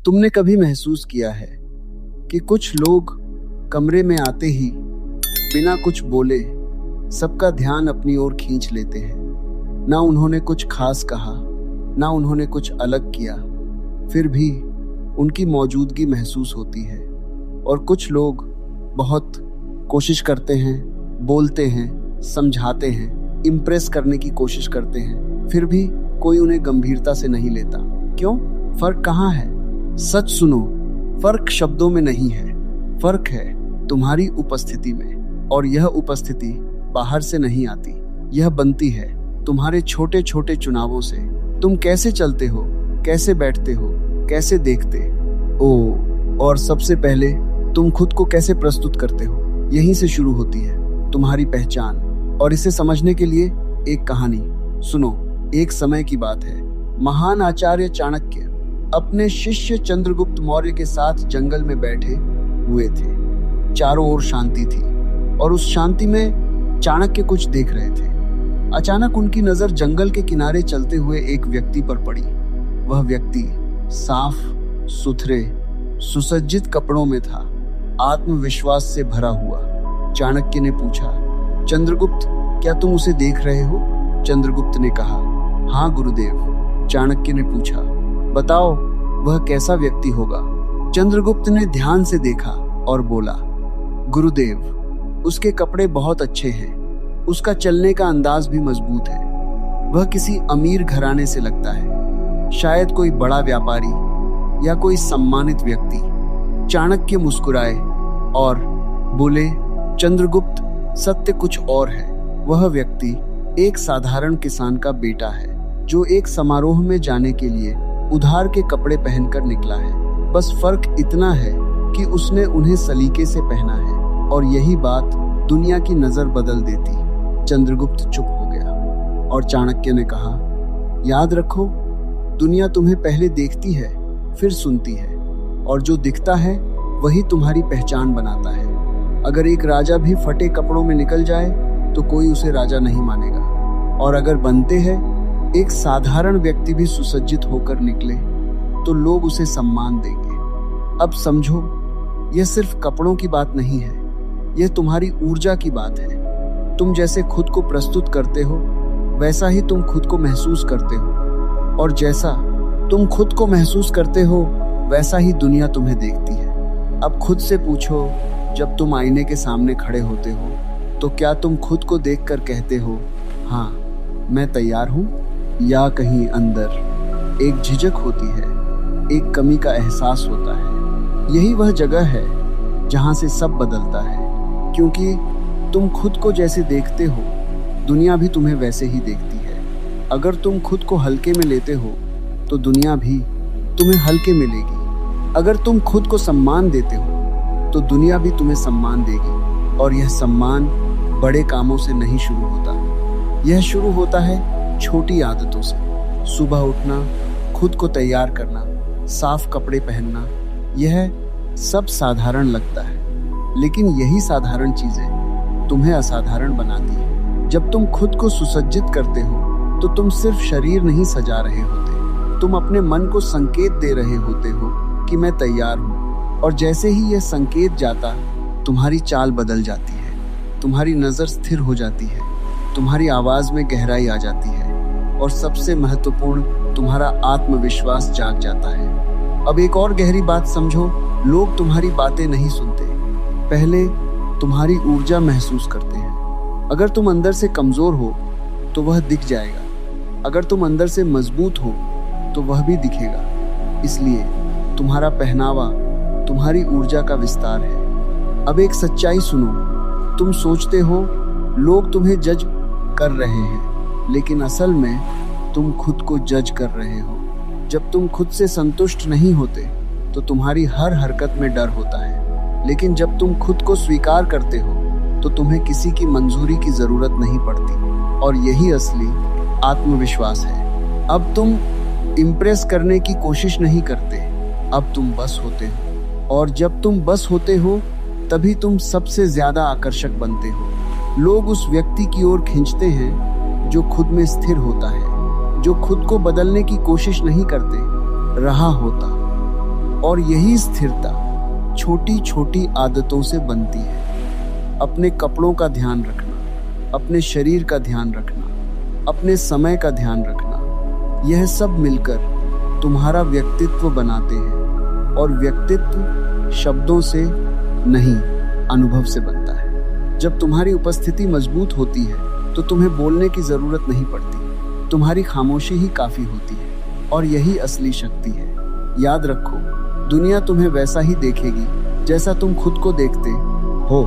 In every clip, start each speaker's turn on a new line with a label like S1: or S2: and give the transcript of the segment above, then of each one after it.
S1: तुमने कभी महसूस किया है कि कुछ लोग कमरे में आते ही बिना कुछ बोले सबका ध्यान अपनी ओर खींच लेते हैं। ना उन्होंने कुछ खास कहा, ना उन्होंने कुछ अलग किया, फिर भी उनकी मौजूदगी महसूस होती है। और कुछ लोग बहुत कोशिश करते हैं, बोलते हैं, समझाते हैं, इम्प्रेस करने की कोशिश करते हैं, फिर भी कोई उन्हें गंभीरता से नहीं लेता। क्यों? फर्क कहाँ है? सच सुनो, फर्क शब्दों में नहीं है, फर्क है तुम्हारी उपस्थिति में। और यह उपस्थिति बाहर से नहीं आती, यह बनती है तुम्हारे छोटे छोटे चुनावों से। तुम कैसे चलते हो, कैसे बैठते हो, कैसे देखते हो, और सबसे पहले तुम खुद को कैसे प्रस्तुत करते हो, यहीं से शुरू होती है तुम्हारी पहचान। और इसे समझने के लिए एक कहानी सुनो। एक समय की बात है, महान आचार्य चाणक्य अपने शिष्य चंद्रगुप्त मौर्य के साथ जंगल में बैठे हुए थे। चारों ओर शांति थी और उस शांति में चाणक्य कुछ देख रहे थे। अचानक उनकी नजर जंगल के किनारे चलते हुए एक व्यक्ति पर पड़ी। वह व्यक्ति साफ सुथरे सुसज्जित कपड़ों में था, आत्मविश्वास से भरा हुआ। चाणक्य ने पूछा, चंद्रगुप्त, क्या तुम उसे देख रहे हो? चंद्रगुप्त ने कहा, हाँ गुरुदेव। चाणक्य ने पूछा, बताओ वह कैसा व्यक्ति होगा? चंद्रगुप्त ने ध्यान से देखा और बोला, गुरुदेव, उसके कपड़े बहुत अच्छे हैं, उसका चलने का अंदाज भी मजबूत है। वह किसी अमीर घराने से लगता है, शायद कोई बड़ा व्यापारी या कोई सम्मानित व्यक्ति। चाणक्य मुस्कुराए और बोले, चंद्रगुप्त, सत्य कुछ और है। वह व्यक्ति एक साधारण किसान का बेटा है जो एक समारोह में जाने के लिए उधार के कपड़े पहनकर निकला है। बस फर्क इतना है कि उसने उन्हें सलीके से पहना है, और यही बात दुनिया की नजर बदल देती। चंद्रगुप्त चुप हो गया और चाणक्य ने कहा, याद रखो, दुनिया तुम्हें पहले देखती है, फिर सुनती है, और जो दिखता है वही तुम्हारी पहचान बनाता है। अगर एक राजा भी फटे कपड़ों में निकल जाए तो कोई उसे राजा नहीं मानेगा, और अगर बनते हैं एक साधारण व्यक्ति भी सुसज्जित होकर निकले तो लोग उसे सम्मान देंगे। अब समझो, यह सिर्फ कपड़ों की बात नहीं है, यह तुम्हारी ऊर्जा की बात है। तुम जैसे खुद को प्रस्तुत करते हो वैसा ही तुम खुद को महसूस करते हो, और जैसा तुम खुद को महसूस करते हो वैसा ही दुनिया तुम्हें देखती है। अब खुद से पूछो, जब तुम आईने के सामने खड़े होते हो तो क्या तुम खुद को देखकर कहते हो, हाँ मैं तैयार हूँ, या कहीं अंदर एक झिझक होती है, एक कमी का एहसास होता है? यही वह जगह है जहाँ से सब बदलता है, क्योंकि तुम खुद को जैसे देखते हो दुनिया भी तुम्हें वैसे ही देखती है। अगर तुम खुद को हल्के में लेते हो तो दुनिया भी तुम्हें हल्के में लेगी। अगर तुम खुद को सम्मान देते हो तो दुनिया भी तुम्हें सम्मान देगी। और यह सम्मान बड़े कामों से नहीं शुरू होता, यह शुरू होता है छोटी आदतों से। सुबह उठना, खुद को तैयार करना, साफ कपड़े पहनना, यह सब साधारण लगता है, लेकिन यही साधारण चीजें तुम्हें असाधारण बनाती है। जब तुम खुद को सुसज्जित करते हो तो तुम सिर्फ शरीर नहीं सजा रहे होते, तुम अपने मन को संकेत दे रहे होते हो कि मैं तैयार हूँ। और जैसे ही यह संकेत जाता, तुम्हारी चाल बदल जाती है, तुम्हारी नजर स्थिर हो जाती है, तुम्हारी आवाज में गहराई आ जाती है, और सबसे महत्वपूर्ण, तुम्हारा आत्मविश्वास जाग जाता है। अब एक और गहरी बात समझो, लोग तुम्हारी बातें नहीं सुनते, पहले तुम्हारी ऊर्जा महसूस करते हैं। अगर तुम अंदर से कमजोर हो तो वह दिख जाएगा, अगर तुम अंदर से मजबूत हो तो वह भी दिखेगा। इसलिए तुम्हारा पहनावा तुम्हारी ऊर्जा का विस्तार है। अब एक सच्चाई सुनो, तुम सोचते हो लोग तुम्हें जज कर रहे हैं, लेकिन असल में तुम खुद को जज कर रहे हो। जब तुम खुद से संतुष्ट नहीं होते तो तुम्हारी हर हरकत में डर होता है, लेकिन जब तुम खुद को स्वीकार करते हो तो तुम्हें किसी की मंजूरी की जरूरत नहीं पड़ती। और यही असली आत्मविश्वास है। अब तुम इम्प्रेस करने की कोशिश नहीं करते, अब तुम बस होते हो, और जब तुम बस होते हो तभी तुम सबसे ज्यादा आकर्षक बनते हो। लोग उस व्यक्ति की ओर खींचते हैं जो खुद में स्थिर होता है, जो खुद को बदलने की कोशिश नहीं करते रहा होता। और यही स्थिरता छोटी छोटी आदतों से बनती है। अपने कपड़ों का ध्यान रखना, अपने शरीर का ध्यान रखना, अपने समय का ध्यान रखना, यह सब मिलकर तुम्हारा व्यक्तित्व बनाते हैं। और व्यक्तित्व शब्दों से नहीं, अनुभव से बनता है। जब तुम्हारी उपस्थिति मजबूत होती है तो तुम्हें बोलने की जरूरत नहीं पड़ती, तुम्हारी खामोशी ही काफी होती है। और यही असली शक्ति है। याद रखो, दुनिया तुम्हें वैसा ही देखेगी जैसा तुम खुद को देखते हो।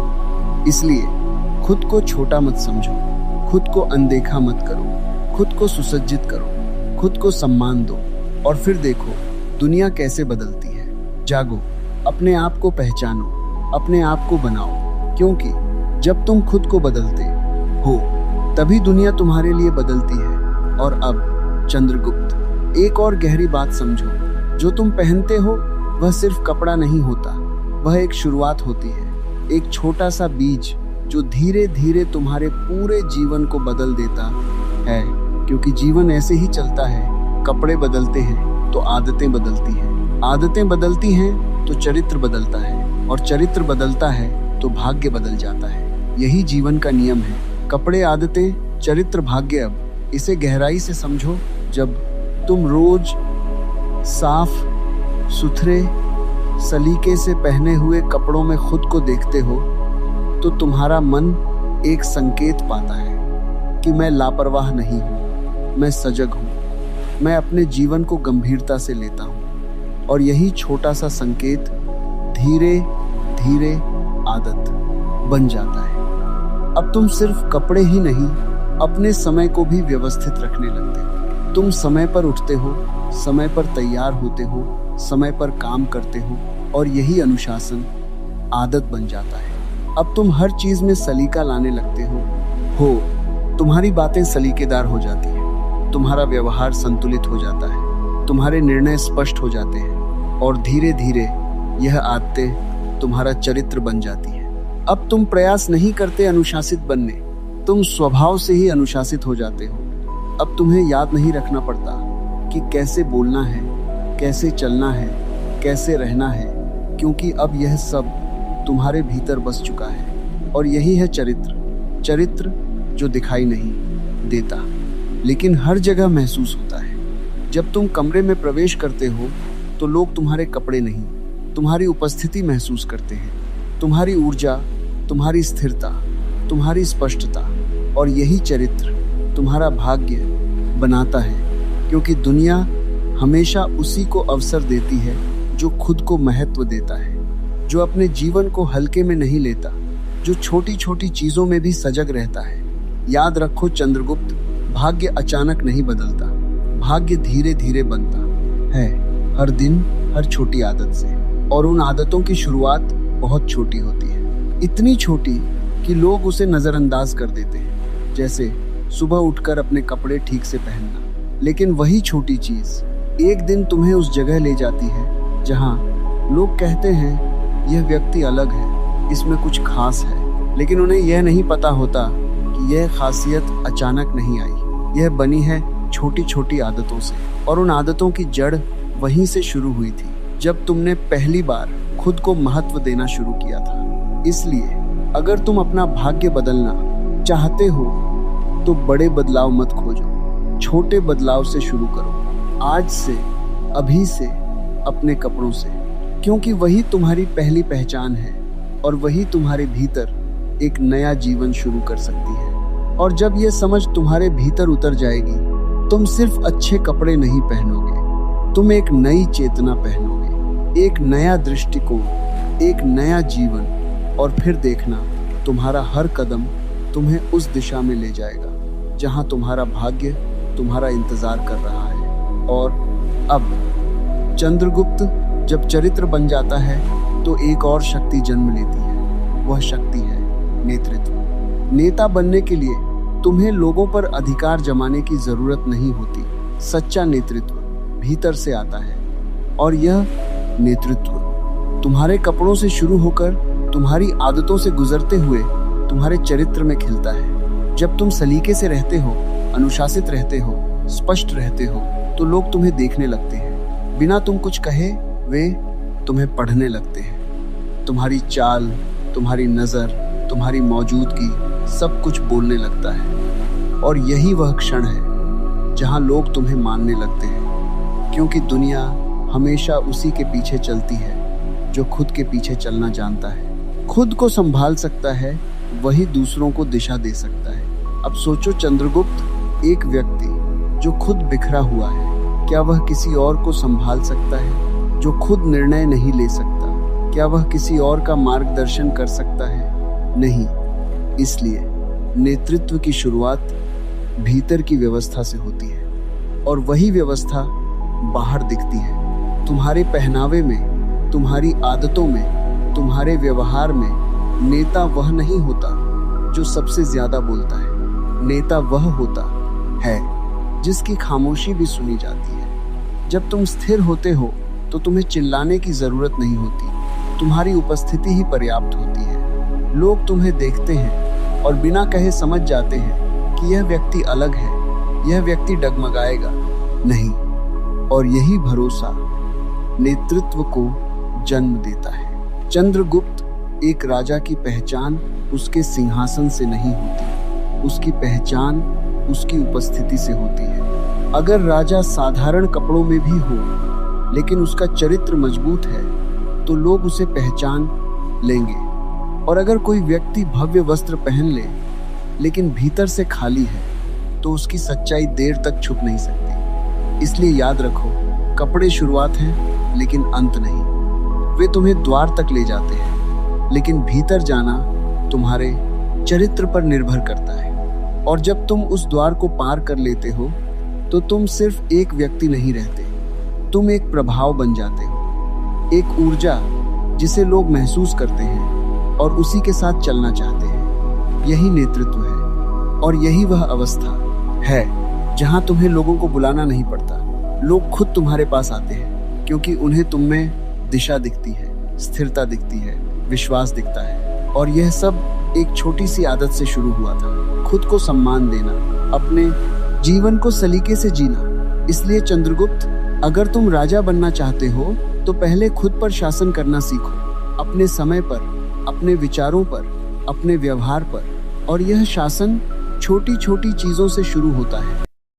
S1: इसलिए खुद को छोटा मत समझो, खुद को अनदेखा मत करो, खुद को सुसज्जित करो, खुद को सम्मान दो और फिर देखो दुनिया कैसे बदलती है। जागो, अपने आप को पहचानो, अपने आप को बनाओ, क्योंकि जब तुम खुद को बदलते हो तभी दुनिया तुम्हारे लिए बदलती है। और अब चंद्रगुप्त, एक और गहरी बात समझो, जो तुम पहनते हो वह सिर्फ कपड़ा नहीं होता, वह एक शुरुआत होती है, एक छोटा सा बीज जो धीरे धीरे तुम्हारे पूरे जीवन को बदल देता है। क्योंकि जीवन ऐसे ही चलता है, कपड़े बदलते हैं तो आदतें बदलती हैं, आदतें बदलती हैं तो चरित्र बदलता है, और चरित्र बदलता है तो भाग्य बदल जाता है। यही जीवन का नियम है, कपड़े, आदतें, चरित्र, भाग्य। अब इसे गहराई से समझो। जब तुम रोज साफ सुथरे सलीके से पहने हुए कपड़ों में खुद को देखते हो तो तुम्हारा मन एक संकेत पाता है कि मैं लापरवाह नहीं हूँ, मैं सजग हूँ, मैं अपने जीवन को गंभीरता से लेता हूँ। और यही छोटा सा संकेत धीरे धीरे आदत बन जाता है। अब तुम सिर्फ कपड़े ही नहीं, अपने समय को भी व्यवस्थित रखने लगते हो। तुम समय पर उठते हो, समय पर तैयार होते हो, समय पर काम करते हो, और यही अनुशासन आदत बन जाता है। अब तुम हर चीज में सलीका लाने लगते हो, तुम्हारी बातें सलीकेदार हो जाती है, तुम्हारा व्यवहार संतुलित हो जाता है, तुम्हारे निर्णय स्पष्ट हो जाते हैं, और धीरे धीरे यह आदतें तुम्हारा चरित्र बन जाती है। अब तुम प्रयास नहीं करते अनुशासित बनने, तुम स्वभाव से ही अनुशासित हो जाते हो। अब तुम्हें याद नहीं रखना पड़ता कि कैसे बोलना है, कैसे चलना है, कैसे रहना है, क्योंकि अब यह सब तुम्हारे भीतर बस चुका है। और यही है चरित्र, चरित्र जो दिखाई नहीं देता लेकिन हर जगह महसूस होता है। जब तुम कमरे में प्रवेश करते हो तो लोग तुम्हारे कपड़े नहीं, तुम्हारी उपस्थिति महसूस करते हैं, तुम्हारी ऊर्जा, तुम्हारी स्थिरता, तुम्हारी स्पष्टता। और यही चरित्र तुम्हारा भाग्य बनाता है, क्योंकि दुनिया हमेशा उसी को अवसर देती है जो खुद को महत्व देता है, जो अपने जीवन को हल्के में नहीं लेता, जो छोटी छोटी चीजों में भी सजग रहता है। याद रखो चंद्रगुप्त, भाग्य अचानक नहीं बदलता, भाग्य धीरे धीरे बनता है, हर दिन, हर छोटी आदत से। और उन आदतों की शुरुआत बहुत छोटी होती है, इतनी छोटी कि लोग उसे नजरअंदाज कर देते हैं, जैसे सुबह उठकर अपने कपड़े ठीक से पहनना। लेकिन वही छोटी चीज एक दिन तुम्हें उस जगह ले जाती है जहां लोग कहते हैं यह व्यक्ति अलग है, इसमें कुछ खास है। लेकिन उन्हें यह नहीं पता होता कि यह खासियत अचानक नहीं आई, यह बनी है छोटी छोटी आदतों से। और उन आदतों की जड़ वहीं से शुरू हुई थी, जब तुमने पहली बार खुद को महत्व देना शुरू किया था। इसलिए अगर तुम अपना भाग्य बदलना चाहते हो तो बड़े बदलाव मत खोजो, छोटे बदलाव से शुरू करो। आज से, अभी से, अपने कपड़ों से, क्योंकि वही तुम्हारी पहली पहचान है और वही तुम्हारे भीतर एक नया जीवन शुरू कर सकती है। और जब यह समझ तुम्हारे भीतर उतर जाएगी, तुम सिर्फ अच्छे कपड़े नहीं पहनोगे, तुम एक नई चेतना पहनोगे, एक नया दृष्टिकोण, एक नया जीवन। और फिर देखना, तुम्हारा हर कदम तुम्हें उस दिशा में ले जाएगा जहां तुम्हारा भाग्य तुम्हारा इंतजार कर रहा है। और अब चंद्रगुप्त जब चरित्र बन जाता है तो एक और शक्ति जन्म लेती है। वह शक्ति है नेतृत्व। नेता बनने के लिए तुम्हें लोगों पर अधिकार जमाने की जरूरत नहीं होती। सच्चा नेतृत्व भीतर से आता है, और यह नेतृत्व तुम्हारे कपड़ों से शुरू होकर तुम्हारी आदतों से गुजरते हुए तुम्हारे चरित्र में खिलता है। जब तुम सलीके से रहते हो, अनुशासित रहते हो, स्पष्ट रहते हो, तो लोग तुम्हें देखने लगते हैं। बिना तुम कुछ कहे वे तुम्हें पढ़ने लगते हैं। तुम्हारी चाल, तुम्हारी नज़र, तुम्हारी मौजूदगी सब कुछ बोलने लगता है। और यही वह क्षण है जहां लोग तुम्हें मानने लगते हैं, क्योंकि दुनिया हमेशा उसी के पीछे चलती है जो खुद के पीछे चलना जानता है। खुद को संभाल सकता है वही दूसरों को दिशा दे सकता है। अब सोचो चंद्रगुप्त, एक व्यक्ति जो खुद बिखरा हुआ है, क्या वह किसी और को संभाल सकता है? जो खुद निर्णय नहीं ले सकता, क्या वह किसी और का मार्गदर्शन कर सकता है? नहीं। इसलिए नेतृत्व की शुरुआत भीतर की व्यवस्था से होती है, और वही व्यवस्था बाहर दिखती है। तुम्हारे पहनावे में, तुम्हारी आदतों में, तुम्हारे व्यवहार में। नेता वह नहीं होता जो सबसे ज्यादा बोलता है। नेता वह होता है जिसकी खामोशी भी सुनी जाती है। जब तुम स्थिर होते हो तो तुम्हें चिल्लाने की जरूरत नहीं होती, तुम्हारी उपस्थिति ही पर्याप्त होती है। लोग तुम्हें देखते हैं और बिना कहे समझ जाते हैं कि यह व्यक्ति अलग है, यह व्यक्ति डगमगाएगा नहीं। और यही भरोसा नेतृत्व को जन्म देता है। चंद्रगुप्त एक राजा की पहचान उसके सिंहासन से नहीं होती, उसकी पहचान उसकी उपस्थिति से होती है। अगर राजा साधारण कपड़ों में भी हो लेकिन उसका चरित्र मजबूत है तो लोग उसे पहचान लेंगे। और अगर कोई व्यक्ति भव्य वस्त्र पहन ले लेकिन भीतर से खाली है तो उसकी सच्चाई देर तक छुप नहीं सकती। इसलिए याद रखो, कपड़े शुरुआत हैं लेकिन अंत नहीं। वे तुम्हें द्वार तक ले जाते हैं, लेकिन भीतर जाना तुम्हारे चरित्र पर निर्भर करता है। और जब तुम उस द्वार को पार कर लेते हो तो तुम सिर्फ एक व्यक्ति नहीं रहते, तुम एक प्रभाव बन जाते हो, एक ऊर्जा जिसे लोग महसूस करते हैं और उसी के साथ चलना चाहते हैं। यही नेतृत्व है, और यही वह अवस्था है जहां तुम्हें लोगों को बुलाना नहीं पड़ता। लोग खुद तुम्हारे पास आते हैं क्योंकि उन्हें तुम में दिशा दिखती है, स्थिरता दिखती है, विश्वास दिखता है। और यह सब एक छोटी सी आदत से शुरू हुआ था, खुद को सम्मान देना, अपने जीवन को सलीके से जीना। इसलिए चंद्रगुप्त, अगर तुम राजा बनना चाहते हो तो पहले खुद पर शासन करना सीखो, अपने समय पर, अपने विचारों पर, अपने व्यवहार पर। और यह शासन छोटी छोटी चीजों से शुरू होता है।